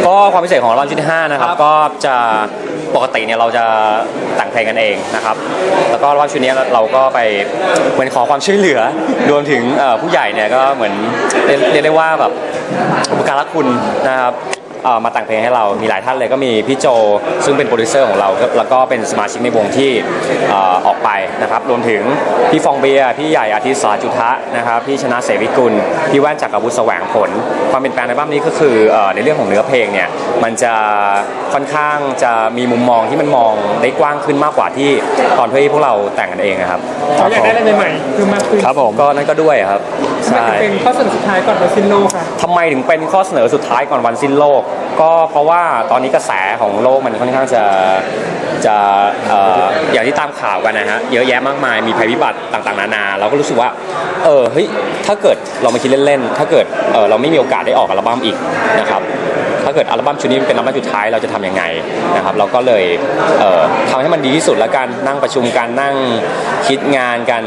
ก็ความพิเศษของอัลบั้มชุดที่5นะครับก็จะปกติเนี่ยเราจะแต่งเพลงกันเองนะครับแล้วก็อัลบั้มชุดนี้เราก็ไปเหมือนขอความช่วยเหลือรวมถึงผู้ใหญ่เนี่ยก็เหมือนเรียกได้ว่าแบบอุปการะคุณนะครับมาแต่งเพลงให้เรามีหลายท่านเลยก็มีพี่โจซึ่งเป็นโปรดิวเซอร์ของเราแล้วก็เป็นสมาชิกในวงที่ออกไปนะครับรวมถึงพี่ฟองเบียร์พี่ใหญ่อาทิตย์สาจุทะนะครับพี่ชนะเสวิกุลพี่แว่นจักรวุฒิแสวงผลความเป็นแปลงในอัลบั้มนี้ก็คือในเรื่องของเนื้อเพลงเนี่ยมันจะค่อนข้างจะมีมุมมองที่มันมองได้กว้างขึ้นมากกว่าที่ตอนที่พวกเราแต่งกันเองครับอยากได้อะไรใหม่ๆคือมากขึ้นครับผมก็นั่นก็ด้วยครับใช่เป็นข้อเสนอสุดท้ายก่อนวันสิ้นโลกค่ะทำไมถึงเป็นข้อเสนอสุดท้ายก่อนวันสิ้นโลกก็เพราะว่าตอนนี้กระแสของโลกมันค่อนข้างจะอย่างที่ตามข่าวกันนะฮะเยอะแยะมากมายมีภัยพิบัติต่างๆนานาเราก็รู้สึกว่าเฮ้ยถ้าเกิดเรามาคิดเล่นๆถ้าเกิดเราไม่มีโอกาสได้ออกอัลบั้มอีกนะครับถ้าเกิดอัลบั้มชุดนี้เป็นอัลบั้มสุดท้ายเราจะทำยังไงนะครับเราก็เลยทำให้มันดีที่สุดแล้วกันนั่งประชุมกันนั่งคิดงานกัน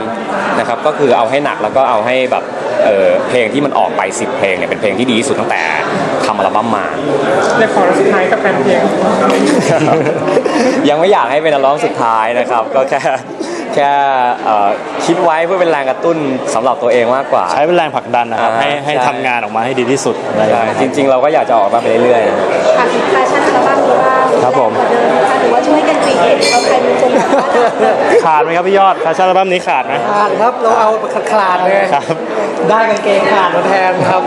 นะครับก็คือเอาให้หนักแล้วก็เอาให้แบบเพลงที่มันออกไป10เพลงเนี่ยเป็นเพลงที่ดีที่สุดตั้งแต่ทำอัลบั้มมาได้ขอสุดท้ายกับแฟนเพลงยังไม่อยากให้เป็นอัลบั้มสุดท้ายนะครับก็แค่คิดไว้เพื่อเป็นแรงกระตุ้นสำหรับตัวเองมากกว่าใช้เป็นแรงผลักดันนะครับให้ทำงานออกมาให้ดีที่สุดจริงๆเราก็อยากจะออกมาไปเรื่อยๆค่ะแฟชั่นอัลบั้มนี้บ้างครับผมหรือว่าช่วยกันจีบเอาใครมีคนแบบขาดไหมครับพี่ยอดแฟชั่นอัลบั้มนี้ขาดไหมขาดครับเราเอาขาดเลยได้กางเกงขาดมาแทนครับ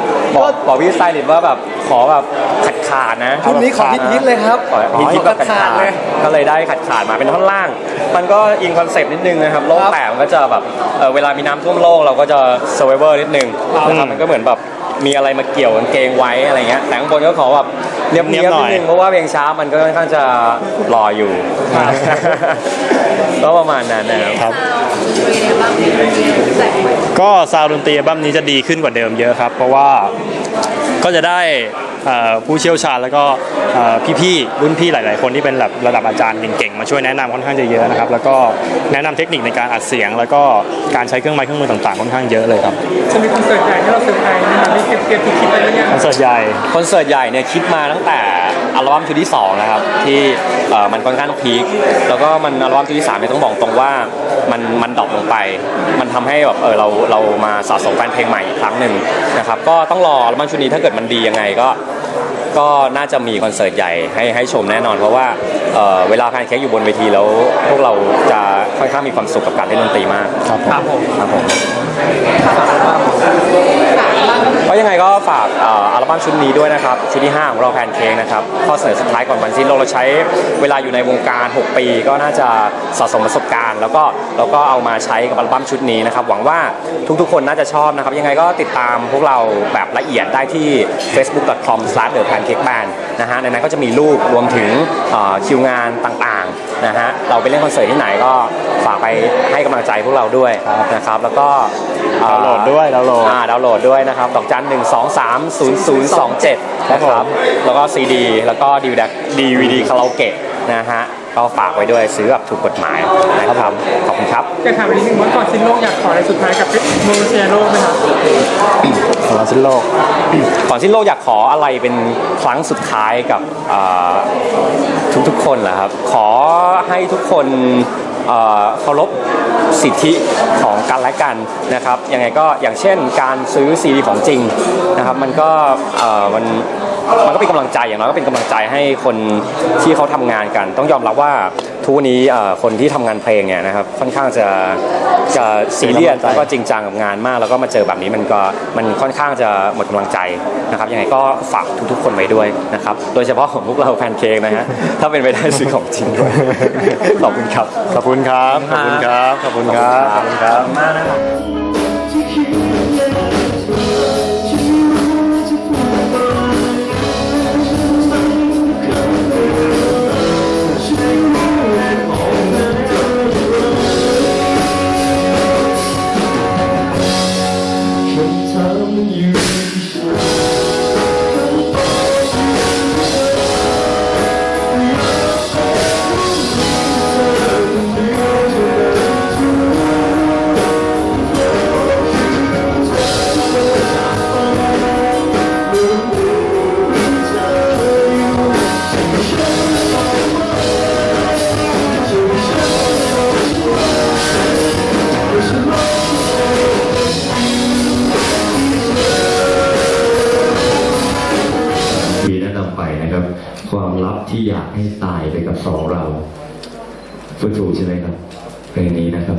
บอกพี่สไตลิสต์ว่าแบบขอแบบขาดนะชุดนี้ขอฮิตเลยครับฮิตแบบขาดเลยก็เลยได้ขาดมาเป็นท่อนล่างมันก็อิงคอนเซ็ปต์นิดนึงนะครับโลกแตกมันก็จะแบบเวลามีน้ำท่วมโลกเราก็จะ survivor นิดนึงนะครับมันก็เหมือนแบบมีอะไรมาเกี่ยวกางเกงไว้อะไรเงี้ยแต่ข้างบนก็ขอแบบเนียบนิดนึงเพราะว่าเพลงช้ามันก็ค่อนข้างจะรออยู่ก็ประมาณนั้นนะครับก็ซาวด์ดนตรีอัลบั้มนี้จะดีขึ้นกว่าเดิมเยอะครับเพราะว่าก็จะได้ผู้เชี่ยวชาญแล้วก็พี่ๆรุ่นพี่หลายๆคนที่เป็นระดับอาจารย์เก่งๆมาช่วยแนะนำค่อนข้างจะเยอะนะครับแล้วก็แนะนำเทคนิคในการอัดเสียงแล้วก็การใช้เครื่องไม้เครื่องมือต่างๆค่อนข้างเยอะเลยครับจะมีคอนเสิร์ตใหญ่ที่เราเซอร์ไพรส์นะครับมีเก็บที่คิดไปหรือยังคอนเสิร์ตใหญ่เนี่ยคิดมาตั้งแต่อัลบั้มชุดที่2นะครับที่มันค่อนข้างพีคแล้วก็มันอัลบั้มชุดที่3เนี่ยต้องบอกตรงว่ามันดรอปลงไปมันทำให้แบบเรามาสะสมแฟนเพลงใหม่อีกครั้งหนึ่งนะครับก็ต้องรออัลบั้มชุดนี้ถ้าเกิดมันดียังไงก็น่าจะมีคอนเสิร์ตใหญ่ให้ชมแน่นอนเพราะว่าเวลาแพนเค้กอยู่บนเวทีแล้วพวกเราจะค่อนข้างมีความสุขกับการเล่นดนตรีมากครับผมเพราะยังไงก็ฝากอัลบั้มชุดนี้ด้วยนะครับชุดที่5ของเราแพนเค้กนะครับข้อเสนอสุดท้ายก่อนวันสิ้นโลกเราใช้เวลาอยู่ในวงการ6ปีก็น่าจะสะสมประสบการณ์แล้วก็เอามาใช้กับอัลบั้มชุดนี้นะครับหวังว่าทุกๆคนน่าจะชอบนะครับยังไงก็ติดตามพวกเราแบบละเอียดได้ที่ facebook.com/thepancakeband นะฮะในนั้นก็จะมีรูปรวมถึงคิวงานต่างๆนะฮะเราไปเล่นคอนเสิร์ตที่ไหนก็ฝากไปให้กำลังใจพวกเราด้วยนะครับแล้วก็ดาวน์โหลดด้วยดาวน์โหลดด้วยนะครับดอกจัน1230027นะครับแล้วก็ CD แล้วก็ DVD คาราโอเกะนะฮะก็ฝากไว้ด้วยซื้อแบบถูกกฎหมายนะครับขอบคุณครับจะถามนิดนึงว่าก่อนสิ้นโลกอยากขออะไรสุดท้ายกับโมโนเซียโลกไหมครับก่อนสิ้นโลกอยากขออะไรเป็นครั้งสุดท้ายกับทุกคนเหรอครับขอให้ทุกคนเคารพสิทธิของกันและกันนะครับยังไงก็อย่างเช่นการซื้อซีดีของจริงนะครับมันก็เป็นกำลังใจอย่างน้อยก็เป็นกำลังใจให้คนที่เขาทำงานกันต้องยอมรับว่า ทุกวันนี้คนที่ทำงานเพลงเนี่ยนะครับค่อนข้างจะซีเรียสแล้วก็จริงจังกับงานมาก แล้วก็มาเจอแบบนี้มันค่อนข้างจะหมดกำลังใจนะครับยังไงก็ฝากทุกๆคนไว้ด้วยนะครับโดยเฉพาะของพวกเราแพนเค้กนะฮะถ้าเป็นไปได้ซื้อของจริงด้วย ขอบคุณครับ ขอบคุณครับ ขอบคุณครับ ขอบคุณครับ ขอบคุณครับ มากนะครับ มีแนะนำไปนะครับ ความลับที่อยากให้ตายไปกับสองเราพูดถูกใช่ไหมครับเพลงนี้นะครับ